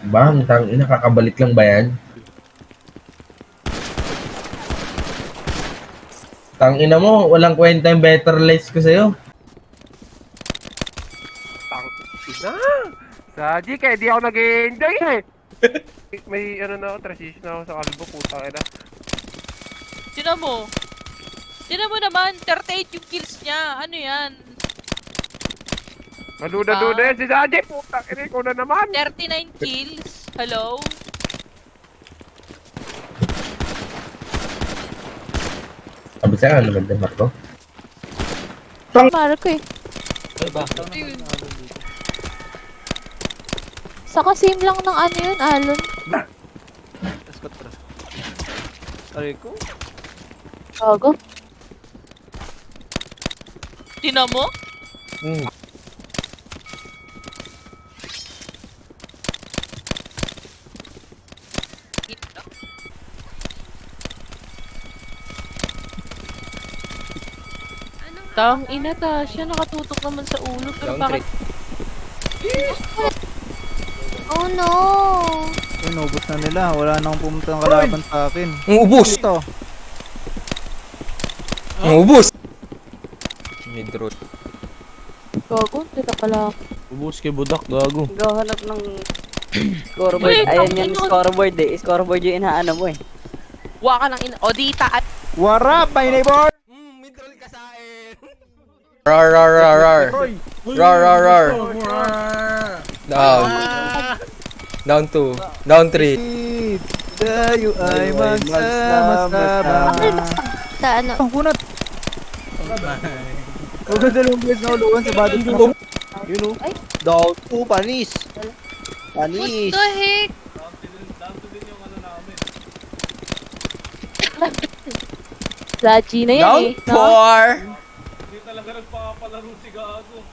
Bang, ina, kakabalik lang ba yan? Ina mo, walang kwenta yung better lights ko sa'yo. Tang ina! Saji, kaya di ako nag-enjoy eh! May ano na ako, transition na ako sa kalbo, putang ina. Tinan mo. Tinan mo naman, 38 yung kills niya. Ano yan? Maduda-duda yan si Saji, putang ina, ikaw na naman! 39 kills? Hello? Sabi sa'yo, ano maganda, Marco? Marco eh. Ayun. Saka same lang ng ano yun, Alon. Escort bro. Aray ko. Gago. Tinan mo? Tang ina ta, siya nakatutok naman sa ulo pero bakit Oh no! Inubos na nila. Wala nang pumunta ng kalaban sa akin. Ubus! Ito. Ubus! Midroot. Gago, tita pala. Ubus kay Budak, gago. Gahanap ng scoreboard. Wait, Ayan ang yung ano? scoreboard eh. Scoreboard yung inaano mo eh. wa ka ng ina o di taat What up, my neighbor? Midroll ka sa akin! Rar, rar, rar, rar. Rar, rar, rar. Down. Down 2. Down 3. Tayo ay magsama-sama. Sa ano? Ang kunat. Huwag ka dalawang beses na uluan sa body ko. You know? Ay. Down to panis. Panis. the heck? Zaji na yan Down eh. No? 4.